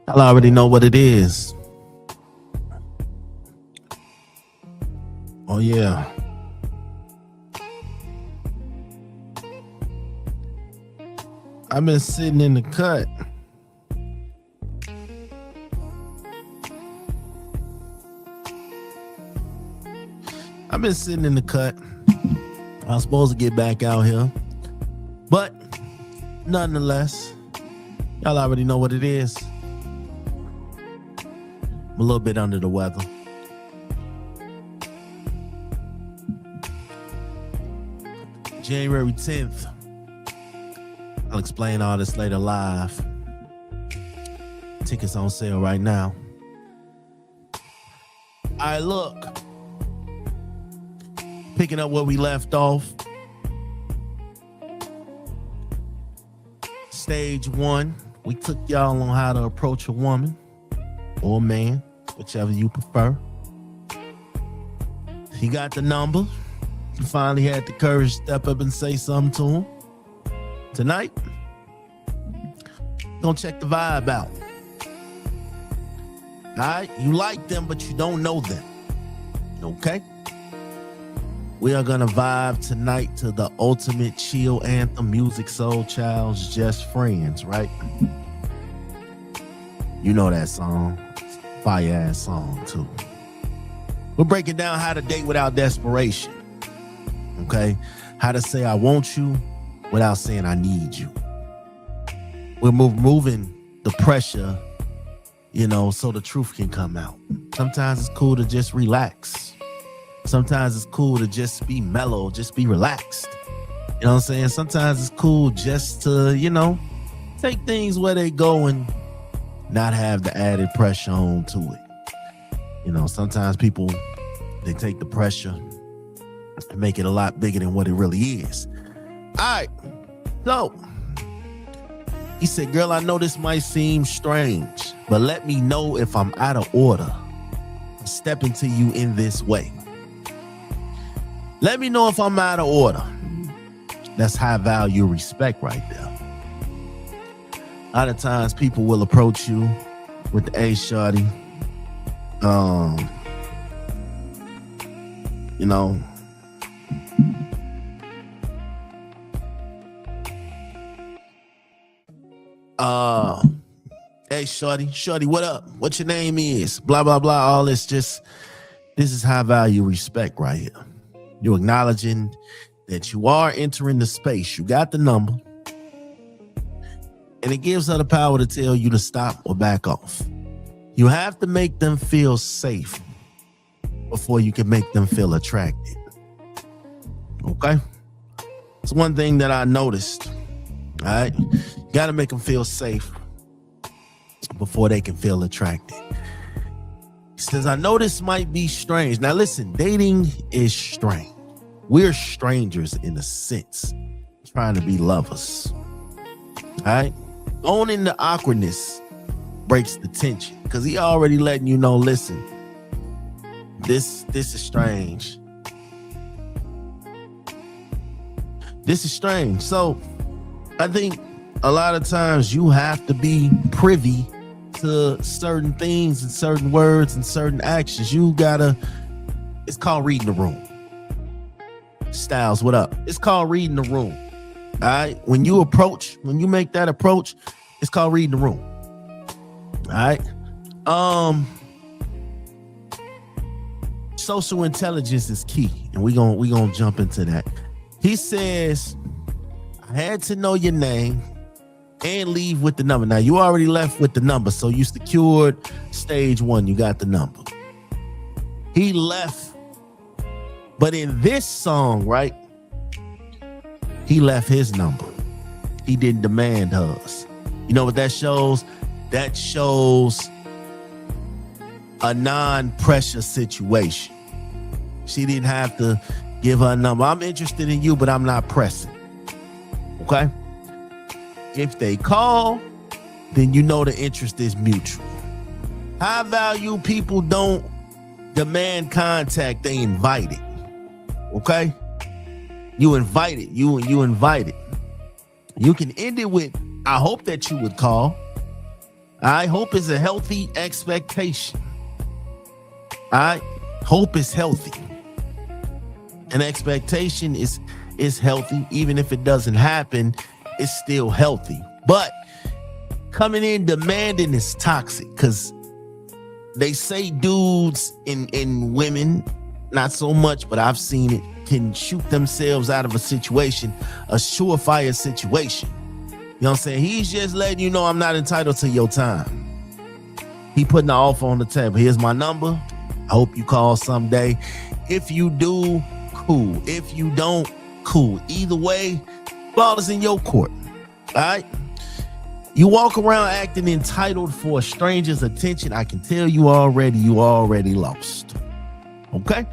I already know what it is. Oh, yeah. I've been sitting in the cut. I've been sitting in the cut. I was supposed to get back out here. But nonetheless, y'all already know what it is. I'm a little bit under the weather. January 10th. I'll explain all this later live. Tickets on sale right now. All right, look. Picking up where we left off. Stage 1. We took y'all on how to approach a woman or a man, whichever you prefer. He got the number. You finally had the courage to step up and say something to him. Tonight, gonna check the vibe out. All right, you like them, but you don't know them. Okay? We are gonna vibe tonight to the ultimate chill anthem, Musiq Soulchild's Just Friends, right? You know that song. Fire ass song, too. We're breaking down how to date without desperation. Okay? How to say I want you without saying I need you. We're moving the pressure, so the truth can come out. Sometimes it's cool to just relax. Sometimes it's cool to just be mellow, just be relaxed. You know what I'm saying? Sometimes it's cool just to, take things where they go and not have the added pressure on to it. Sometimes people, they take the pressure and make it a lot bigger than what it really is. All right. So, he said, girl, I know this might seem strange, but let me know if I'm out of order. Stepping to you in this way. Let me know if I'm out of order. That's high value respect right there. A lot of times people will approach you with the A shorty. Hey shorty, what up? What your name is? Blah, blah, blah. All this is high value respect right here. You're acknowledging that you are entering the space. You got the number. And it gives her the power to tell you to stop or back off. You have to make them feel safe before you can make them feel attracted. Okay? It's one thing that I noticed. All right? You got to make them feel safe before they can feel attracted. He says, I know this might be strange. Now listen, dating is strange. We're strangers in a sense, trying to be lovers. All right? Owning the awkwardness breaks the tension because he already letting you know, listen, this is strange. This is strange. So I think a lot of times you have to be privy to certain things and certain words and certain actions. It's called reading the room. Styles, what up? It's called reading the room. All right? When you make that approach, it's called reading the room. All right? Social intelligence is key, and we gonna jump into that. He says, I had to know your name and leave with the number. Now, you already left with the number, so you secured stage 1. You got the number. He left, but in this song, right, he left his number. He didn't demand hers. You know what that shows? That shows a non-pressure situation. She didn't have to give her a number. I'm interested in you, but I'm not pressing. Okay? If they call, then you know the interest is mutual. High value people don't demand contact, they invite it. Okay? You invite it. You invite it. You can end it with, I hope that you would call. I hope is a healthy expectation. I hope is healthy. An expectation is healthy. Even if it doesn't happen, it's still healthy. But coming in demanding is toxic, because they say dudes and women, not so much, but I've seen it, can shoot themselves out of a situation, a surefire situation. You know what I'm saying? He's just letting you know I'm not entitled to your time. He putting the offer on the table. Here's my number. I hope you call someday. If you do, cool. If you don't, cool. Either way, ball is in your court. All right? You walk around acting entitled for a stranger's attention, I can tell you already lost. Okay?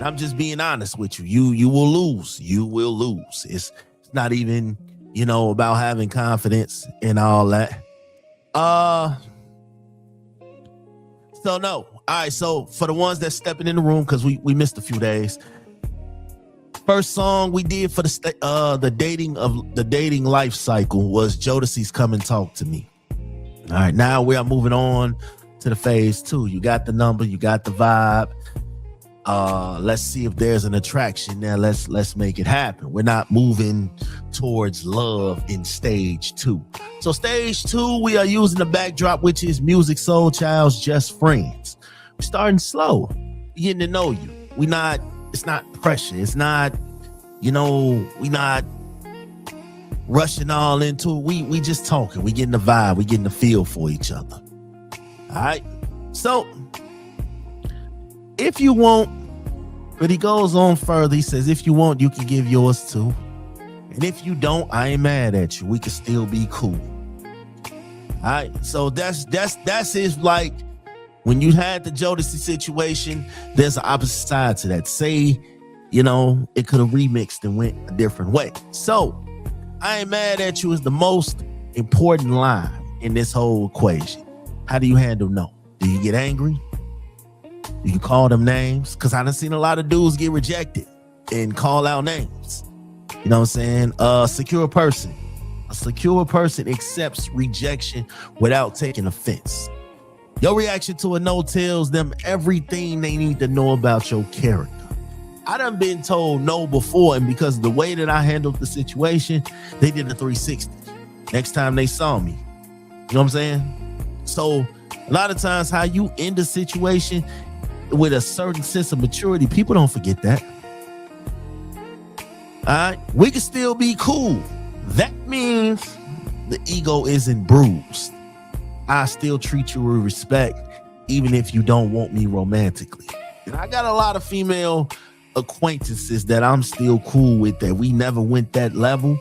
I'm just being honest with you. You will lose. You will lose. It's not even, about having confidence and all that. So no. All right. So for the ones that's stepping in the room, because we missed a few days. First song we did for the dating life cycle was Jodeci's "Come and Talk to Me." All right. Now we are moving on to the phase 2. You got the number. You got the vibe. Let's see if there's an attraction there. Let's make it happen. We're not moving towards love in stage 2. So stage 2, we are using the backdrop, which is Musiq Soulchild's "Just Friends." We're starting slow, getting to know you. It's not pressure. It's not, we not rushing all into it. We just talking. We getting the vibe. We getting the feel for each other. All right. So if you want, but he goes on further. He says, if you want, you can give yours too. And if you don't, I ain't mad at you. We can still be cool. All right. So that's his, like, when you had the Jodeci situation, there's an opposite side to that. Say, it could have remixed and went a different way. So I ain't mad at you is the most important line in this whole equation. How do you handle no? Do you get angry? Do you call them names? Because I done seen a lot of dudes get rejected and call out names. You know what I'm saying? A secure person accepts rejection without taking offense. Your reaction to a no tells them everything they need to know about your character. I done been told no before, and because of the way that I handled the situation, they did a 360. Next time they saw me. You know what I'm saying? So a lot of times how you end a situation with a certain sense of maturity, people don't forget that. All right? We can still be cool. That means the ego isn't bruised. I still treat you with respect, even if you don't want me romantically. And I got a lot of female acquaintances that I'm still cool with, that we never went that level,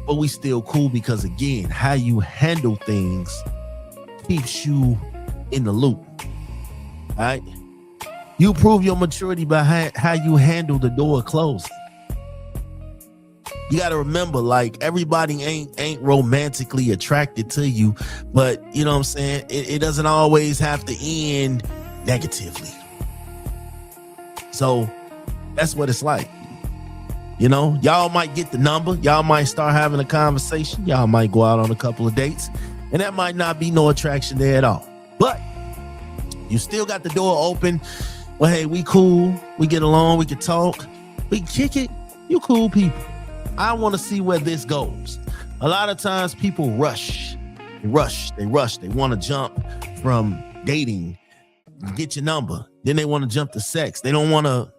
but we still cool because, again, how you handle things keeps you in the loop. All right? You prove your maturity by how you handle the door closing. You got to remember, like, everybody ain't romantically attracted to you, but you know what I'm saying? It doesn't always have to end negatively. So that's what it's like. Y'all might get the number. Y'all might start having a conversation. Y'all might go out on a couple of dates, and that might not be no attraction there at all. But you still got the door open. Well, hey, we cool. We get along. We can talk. We can kick it. You cool people. I want to see where this goes. A lot of times people rush. They want to jump from dating, get your number. Then they want to jump to sex. They don't want to,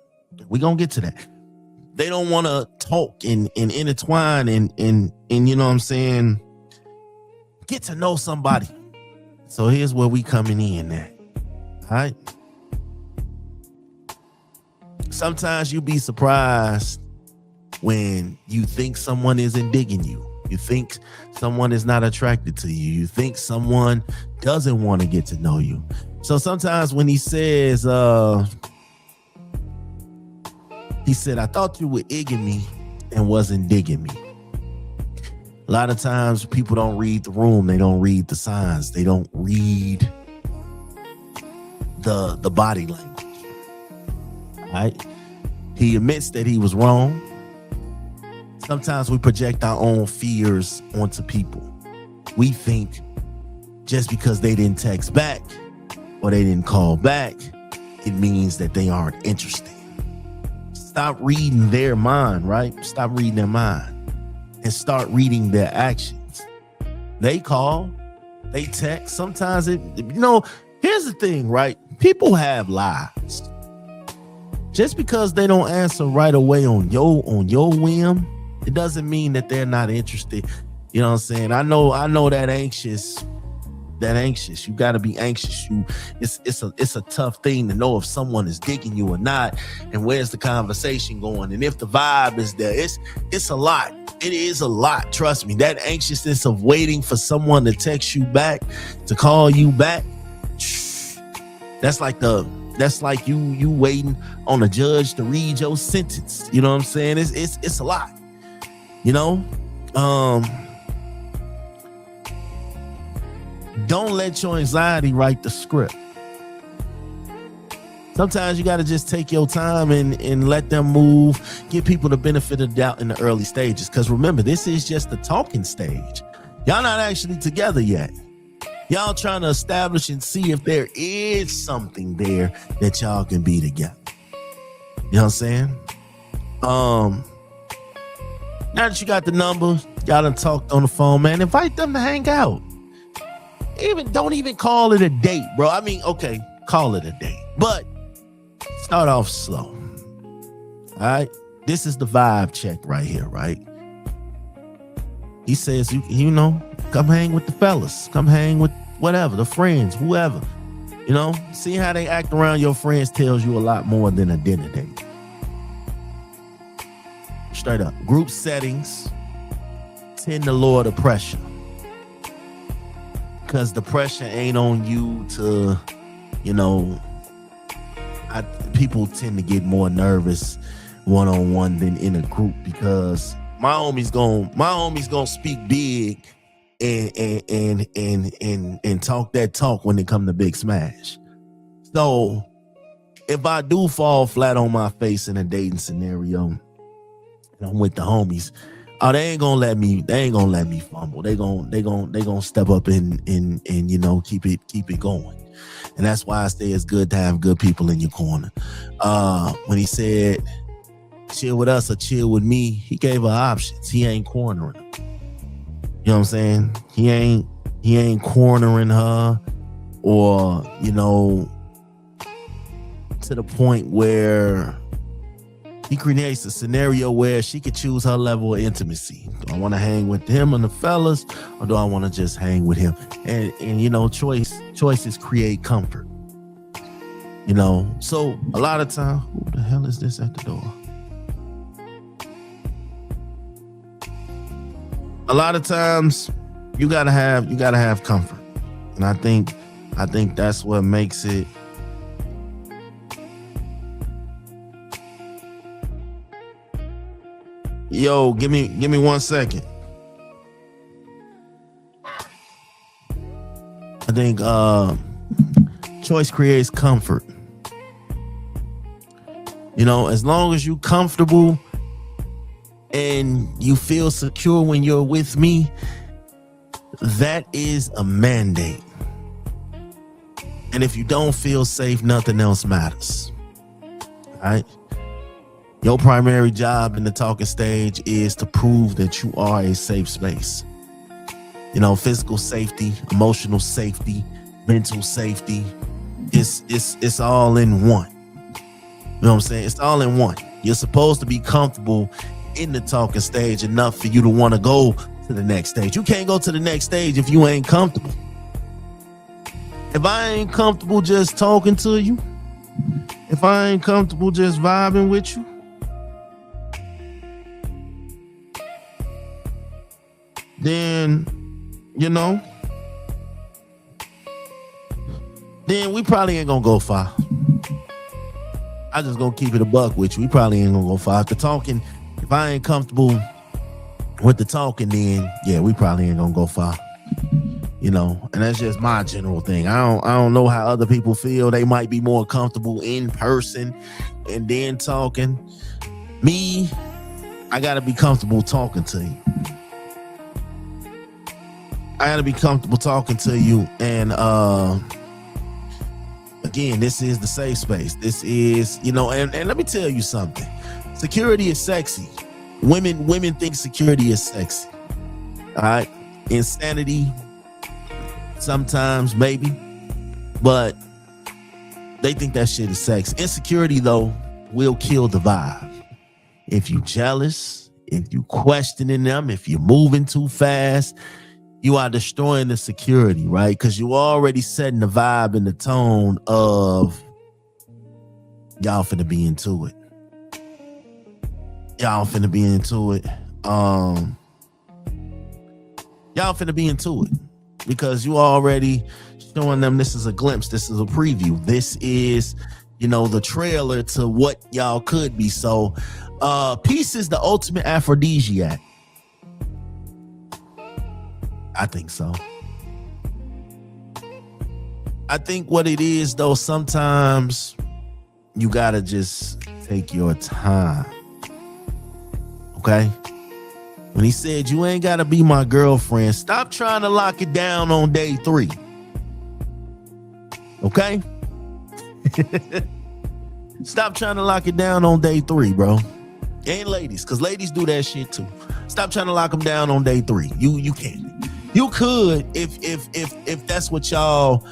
we're going to get to that. They don't want to talk and intertwine and you know what I'm saying, get to know somebody. So here's where we coming in at. All right. Sometimes you be surprised when you think someone isn't digging you. You think someone is not attracted to you. You think someone doesn't want to get to know you. So sometimes when he says, he said, I thought you were igging me and wasn't digging me. A lot of times people don't read the room. They don't read the signs. They don't read the body language. All right? He admits that he was wrong. Sometimes we project our own fears onto people. We think just because they didn't text back or they didn't call back, it means that they aren't interested. Stop reading their mind, right? Stop reading their mind and start reading their actions. They call, they text. Sometimes here's the thing, right? People have lives. Just because they don't answer right away on your whim, it doesn't mean that they're not interested. You know what I'm saying? I know that anxious. You got to be anxious. It's a tough thing to know if someone is digging you or not, and where's the conversation going, and if the vibe is there. It's a lot. It is a lot. Trust me. That anxiousness of waiting for someone to text you back, to call you back. That's like you waiting on a judge to read your sentence. You know what I'm saying? It's a lot. You know. Don't let your anxiety write the script. Sometimes you got to just take your time and let them move. Give people the benefit of the doubt in the early stages. Because remember, this is just the talking stage. Y'all not actually together yet. Y'all trying to establish and see if there is something there that y'all can be together. You know what I'm saying? Now that you got the number, y'all done talked on the phone, man, invite them to hang out. Don't even call it a date, bro. I mean, okay, call it a date, but start off slow. All right, this is the vibe check right here, right? He says, you know, come hang with the fellas, come hang with whatever, the friends, whoever. You know, see how they act around your friends tells you a lot more than a dinner date. Straight up, group settings tend to lower the pressure. Because the pressure ain't on you to, you know, people tend to get more nervous one-on-one than in a group, because my homie's gonna speak big and talk that talk when it come to Big Smash. So if I do fall flat on my face in a dating scenario and I'm with the homies, they ain't gonna let me fumble. They gonna step up and you know, keep it going. And that's why I say it's good to have good people in your corner. When he said chill with us or chill with me, he gave her options. He ain't cornering her. You know what I'm saying? He ain't cornering her, or, you know, to the point where he creates a scenario where she could choose her level of intimacy. Do I want to hang with him and the fellas, or do I want to just hang with him? And you know, choices create comfort. You know, so a lot of time, who the hell is this at the door? A lot of times, you gotta have comfort, and I think that's what makes it. Yo, give me 1 second. I think choice creates comfort. You know, as long as you comfortable and you feel secure when you're with me, that is a mandate. And if you don't feel safe, nothing else matters. All right? Your primary job in the talking stage is to prove that you are a safe space. You know, physical safety, emotional safety, mental safety. It's all in one. You know what I'm saying? It's all in one. You're supposed to be comfortable in the talking stage enough for you to want to go to the next stage. You can't go to the next stage if you ain't comfortable. If I ain't comfortable just talking to you, if I ain't comfortable just vibing with you, then, you know, then we probably ain't gonna go far. I just gonna keep it a buck with you. We probably ain't gonna go far. If I ain't comfortable with the talking, then yeah, we probably ain't gonna go far. You know, and that's just my general thing. I don't know how other people feel. They might be more comfortable in person and then talking. Me, I gotta be comfortable talking to you. I gotta be comfortable talking to you. And again, this is the safe space. This is, and let me tell you something. Security is sexy. Women think security is sexy. All right. Insanity, sometimes, maybe, but they think that shit is sex. Insecurity, though, will kill the vibe. If you jealous, if you questioning them, if you're moving too fast, you are destroying the security, right? Because you already setting the vibe and the tone of y'all finna be into it. Y'all finna be into it. Y'all finna be into it because you already showing them this is a glimpse. This is a preview. This is, the trailer to what y'all could be. So, peace is the ultimate aphrodisiac. I think so. I think what it is, though, sometimes you gotta just take your time. Okay? When he said, you ain't gotta be my girlfriend, stop trying to lock it down on day 3. Okay? Stop trying to lock it down on day 3, bro. And ladies, because ladies do that shit too. Stop trying to lock them down on day 3. You can't. You could if that's what y'all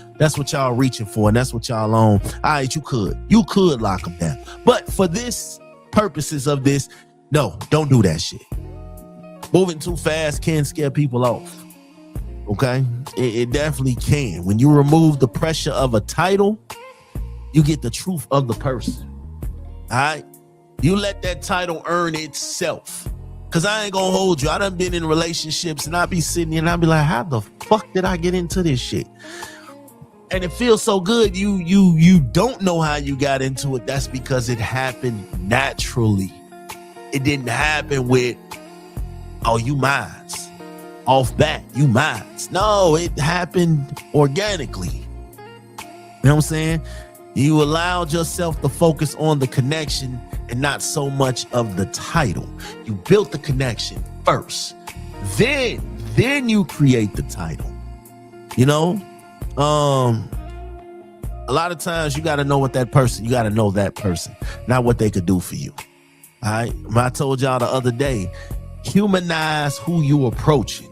reaching for and that's what y'all on. All right, you could lock them down. But for this purposes of this, no, don't do that shit. Moving too fast can scare people off. Okay? It definitely can. When you remove the pressure of a title, you get the truth of the person. All right? You let that title earn itself. Cause I ain't gonna hold you. I done been in relationships and I be sitting here and I be like, how the fuck did I get into this shit? And it feels so good. You don't know how you got into it. That's because it happened naturally. It didn't happen with, oh, you mines. Off bat, you mines. No, it happened organically. You know what I'm saying? You allowed yourself to focus on the connection and not so much of the title. You built the connection first. Then you create the title. A lot of times you got to know that person, not what they could do for you. All right. I told y'all the other day, humanize who you approaching.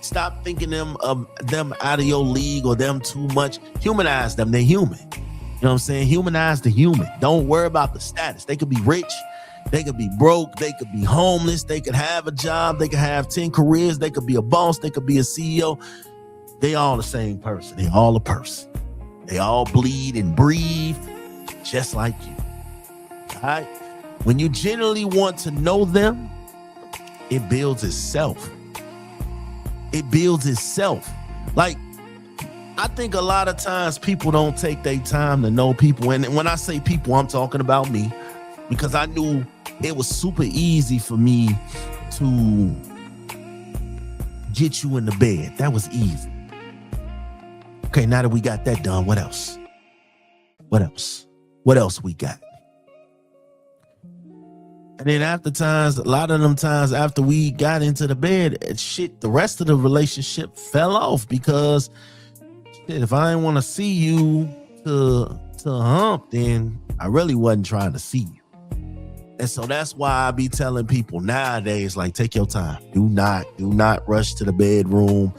Stop thinking them out of your league or them too much. Humanize them. They're human. You know what I'm saying? Humanize the human. Don't worry about the status. They could be rich. They could be broke. They could be homeless. They could have a job. They could have 10 careers. They could be a boss. They could be a CEO. They all the same person. They all a person. They all bleed and breathe just like you. All right? When you genuinely want to know them, it builds itself. It builds itself. Like, I think a lot of times people don't take their time to know people. And when I say people, I'm talking about me, because I knew it was super easy for me to get you in the bed. That was easy. Okay, now that we got that done, what else? What else we got? And then a lot of them times after we got into the bed, the rest of the relationship fell off because if I didn't want to see you to hump, then I really wasn't trying to see you. And so that's why I be telling people nowadays, like, take your time. Do not rush to the bedroom,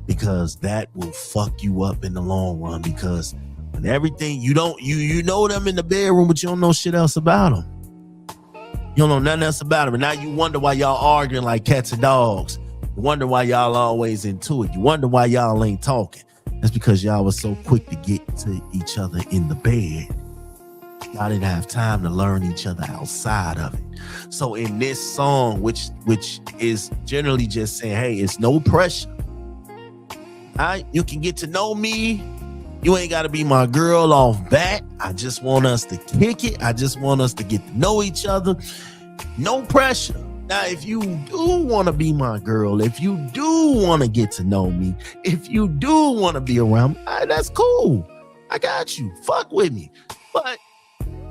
because that will fuck you up in the long run. Because when everything you know them in the bedroom, but you don't know shit else about them. You don't know nothing else about them. And now you wonder why y'all arguing like cats and dogs. You wonder why y'all always into it. You wonder why y'all ain't talking. That's because y'all was so quick to get to each other in the bed. Y'all didn't have time to learn each other outside of it. So in this song, which is generally just saying, hey, it's no pressure. All right, you can get to know me. You ain't got to be my girl off bat. I just want us to kick it. I just want us to get to know each other. No pressure. Now, if you do want to be my girl, if you do want to get to know me, if you do want to be around me, all right, that's cool. I got you. Fuck with me. But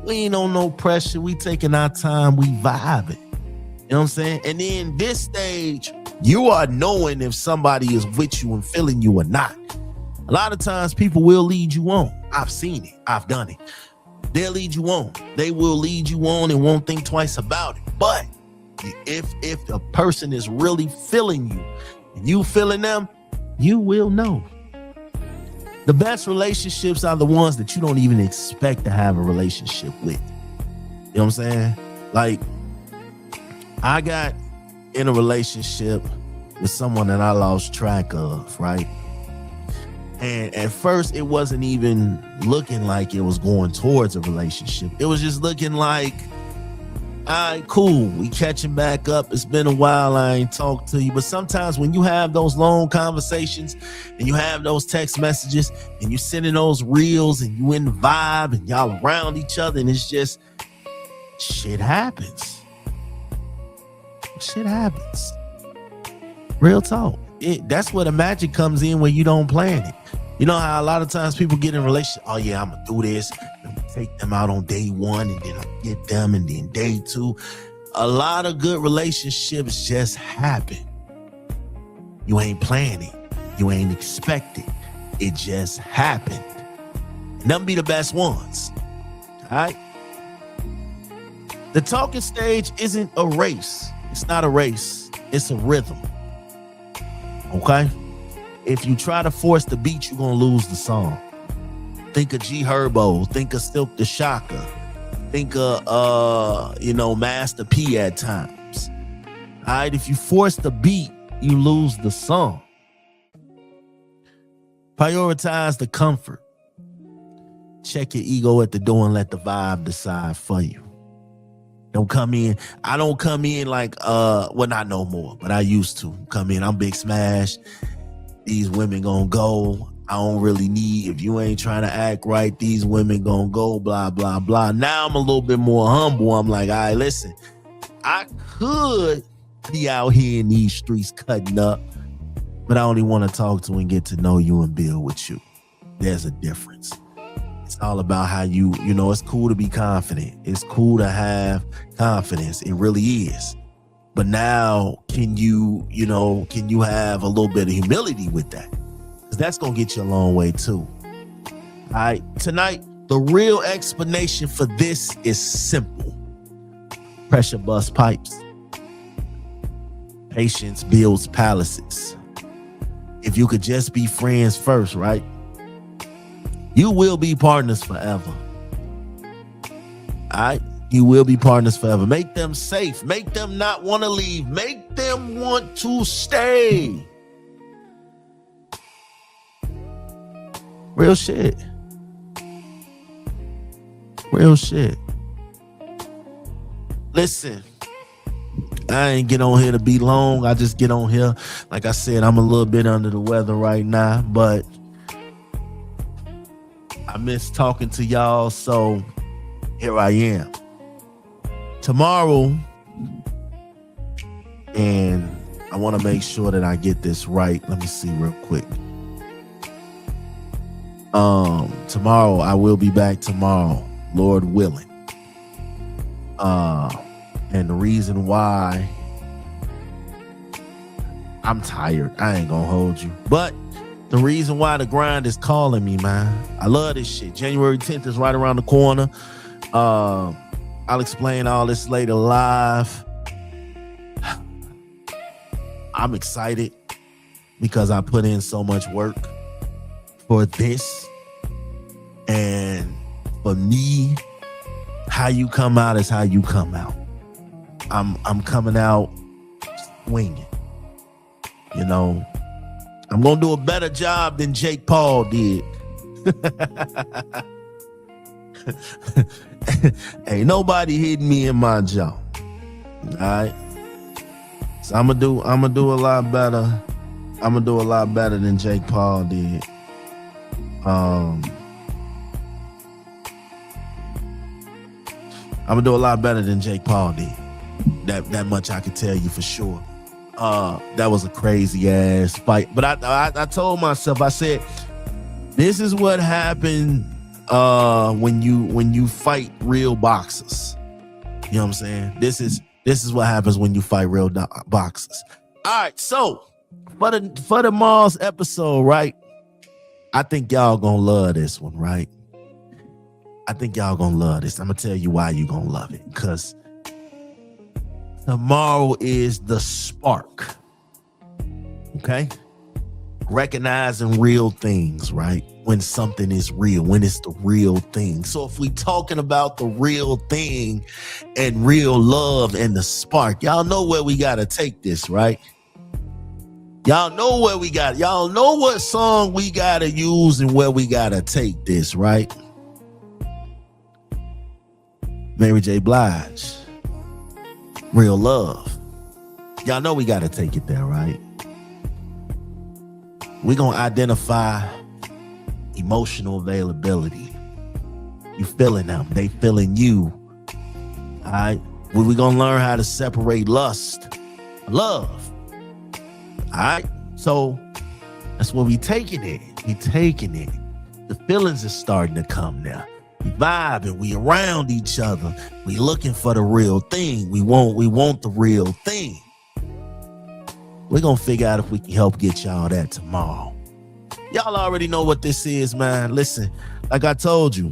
we ain't on no pressure. We taking our time. We vibing. You know what I'm saying? And then this stage, You are knowing if somebody is with you and feeling you or not. A lot of times people will lead you on. I've seen it. I've done it. They'll lead you on. They will lead you on and won't think twice about it. But if a person is really feeling you and you feeling them, you will know. The best relationships are the ones that you don't even expect to have a relationship with. You know what I'm saying? Like, I got in a relationship with someone that I lost track of, right? And at first, it wasn't even looking like it was going towards a relationship. It was just looking like, all right, cool, we catching back up. It's been a while, I ain't talked to you. But sometimes when you have those long conversations and you have those text messages and you sending those reels and you in the vibe and y'all around each other, and it's just, shit happens. Shit happens. Real talk. That's where the magic comes in when you don't plan it. You know how a lot of times people get in relationships, oh yeah, I'm gonna do this, I'm gonna take them out on day one, and then I'll get them, and then day two. A lot of good relationships just happen. You ain't planning, you ain't expecting. It just happened. And them be the best ones. All right. The talking stage isn't a race. It's not a race. It's a rhythm. Okay? If you try to force the beat, you're going to lose the song. Think of G Herbo. Think of Silk the Shocker. Think of, Master P at times. All right? If you force the beat, you lose the song. Prioritize the comfort. Check your ego at the door and let the vibe decide for you. Don't come in. I don't come in like, not no more, but I used to come in. I'm Big Smash. These women gonna go. I don't really need, if you ain't trying to act right, these women gonna go, blah, blah, blah. Now I'm a little bit more humble. I'm like, all right, listen, I could be out here in these streets cutting up, but I only want to talk to and get to know you and build with you. There's a difference. It's all about how it's cool to be confident. It's cool to have confidence. It really is. But now, can you have a little bit of humility with that? Because that's going to get you a long way too. All right. Tonight, the real explanation for this is simple. Pressure bust pipes. Patience builds palaces. If you could just be friends first, right? You will be partners forever. All right? You will be partners forever. Make them safe. Make them not want to leave. Make them want to stay. Real shit. Real shit. Listen, I ain't get on here to be long. I just get on here. Like I said, I'm a little bit under the weather right now, but I miss talking to y'all, so here I am. Tomorrow, and I want to make sure that I get this right. Let me see real quick. Tomorrow, I will be back tomorrow, Lord willing. And the reason why I'm tired, I ain't gonna hold you, but the reason why the grind is calling me, man. I love this shit. January 10th is right around the corner. I'll explain all this later live. I'm excited because I put in so much work for this. And for me, how you come out is how you come out. I'm coming out swinging. I'm going to do a better job than Jake Paul did. Ain't nobody hitting me in my jaw. All right. So I'm gonna do a lot better. I'm gonna do a lot better than Jake Paul did. I'm gonna do a lot better than Jake Paul did. That much I can tell you for sure. That was a crazy ass fight. But I told myself, I said, this is what happened when you fight real boxers. You know what I'm saying? This is what happens when you fight real boxers. All right, so for the Mars episode, right? I think y'all gonna love this one, right? I think y'all gonna love this. I'm gonna tell you why you gonna love it. Because tomorrow is the spark. Okay? Recognizing real things, right? When something is real, when it's the real thing. So if we talking about the real thing and real love and the spark, y'all know where we gotta take this, right? Y'all know what song we gotta use and where we gotta take this, right? Mary J. Blige, Real Love. Y'all know we gotta take it there, right? We're gonna identify emotional availability. You feeling them, they feeling you. All right. We're gonna learn how to separate lust, love. All right. So that's where we taking it. We taking it. The feelings are starting to come now. We vibing, we around each other. We looking for the real thing. We want the real thing. We're gonna figure out if we can help get y'all that tomorrow. Y'all already know what this is, man. Listen, like I told you,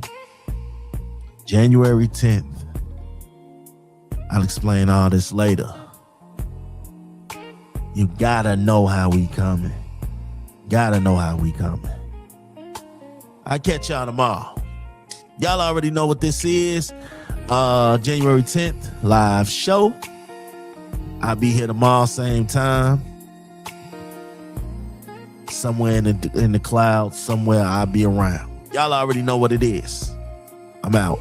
January 10th. I'll explain all this later. You gotta know how we coming. Gotta know how we coming. I'll catch y'all tomorrow. Y'all already know what this is. January 10th, live show. I'll be here tomorrow, same time. Somewhere in the clouds, somewhere I'll be around. Y'all already know what it is. I'm out.